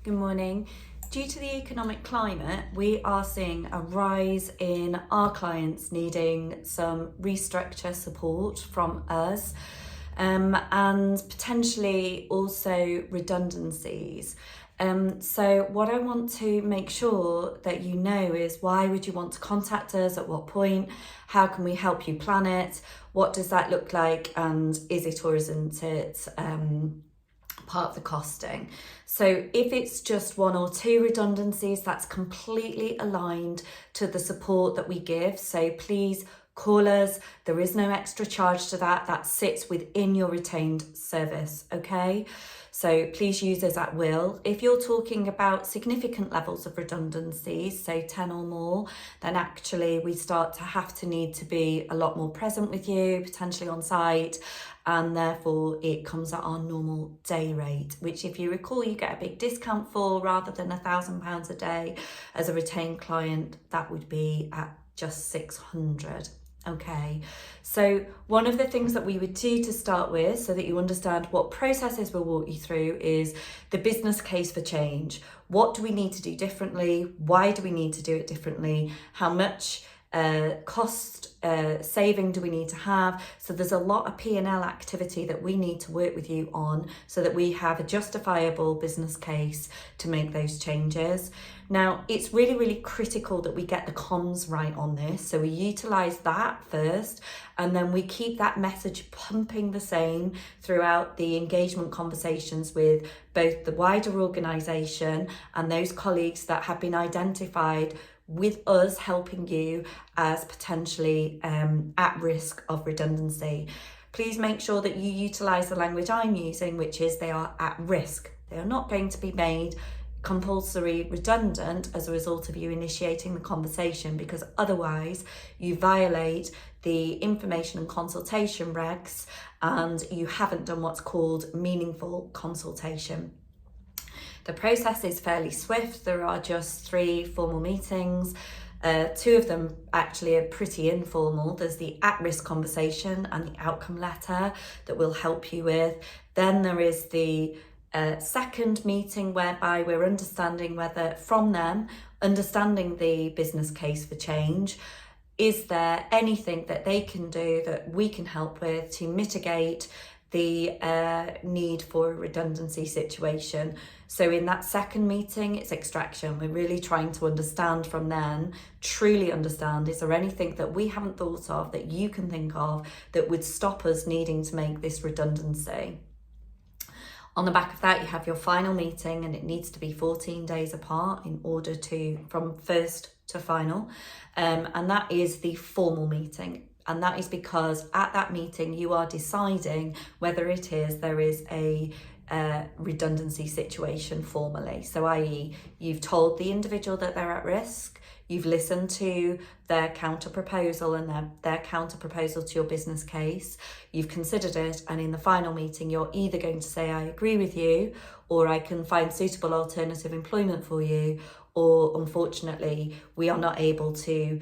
Good morning. Due to the economic climate, we are seeing a rise in our clients needing some restructure support from us, and potentially also redundancies. So what I want to make sure that you know is, why would you want to contact us, at what point, how can we help you plan it, what does that look like, and is it or isn't it part of the costing. So if it's just one or two redundancies, that's completely aligned to the support that we give. So please call us. There is no extra charge to that. That sits within your retained service, okay? So please use us at will. If you're talking about significant levels of redundancies, say 10 or more, then actually we start to need to be a lot more present with you, potentially on site, and therefore it comes at our normal day rate, which, if you recall, you get a big discount for. Rather than £1,000 a day as a retained client, that would be at just 600. Okay, so one of the things that we would do to start with, so that you understand what processes we'll walk you through, is the business case for change. What do we need to do differently? Why do we need to do it differently? How much cost saving do we need to have? So there's a lot of P&L activity that we need to work with you on, so that we have a justifiable business case to make those changes. Now, it's really, really critical that we get the comms right on this. So we utilise that first, and then we keep that message pumping the same throughout the engagement conversations with both the wider organisation and those colleagues that have been identified with us helping you as potentially at risk of redundancy. Please make sure that you utilise the language I'm using, which is they are at risk. They are not going to be made compulsory redundant as a result of you initiating the conversation, because otherwise you violate the information and consultation regs and you haven't done what's called meaningful consultation. The process is fairly swift. There are just 3 formal meetings. 2 of them actually are pretty informal. There's the at-risk conversation and the outcome letter that we'll help you with. Then there is the second meeting, whereby we're understanding whether from them, understanding the business case for change, is there anything that they can do that we can help with to mitigate the need for a redundancy situation. So in that second meeting, it's extraction. We're really trying to understand from them, truly understand, is there anything that we haven't thought of that you can think of that would stop us needing to make this redundancy? On the back of that, you have your final meeting, and it needs to be 14 days apart in order to, from first to final. And that is the formal meeting. And that is because at that meeting, you are deciding whether there is a redundancy situation formally. So i.e., you've told the individual that they're at risk, you've listened to their counter proposal and their counter proposal to your business case, you've considered it, and in the final meeting, you're either going to say, I agree with you, or I can find suitable alternative employment for you, or unfortunately, we are not able to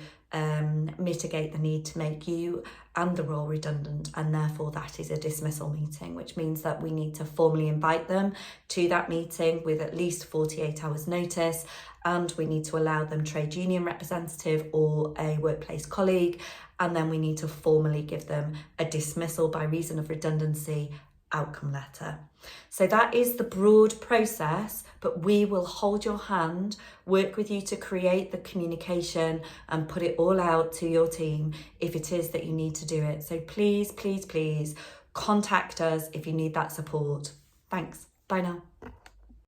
mitigate the need to make you and the role redundant, and therefore that is a dismissal meeting, which means that we need to formally invite them to that meeting with at least 48 hours notice, and we need to allow them trade union representative or a workplace colleague, and then we need to formally give them a dismissal by reason of redundancy outcome letter. So that is the broad process, but we will hold your hand, work with you to create the communication and put it all out to your team if it is that you need to do it. So please, please, please contact us if you need that support. Thanks. Bye now.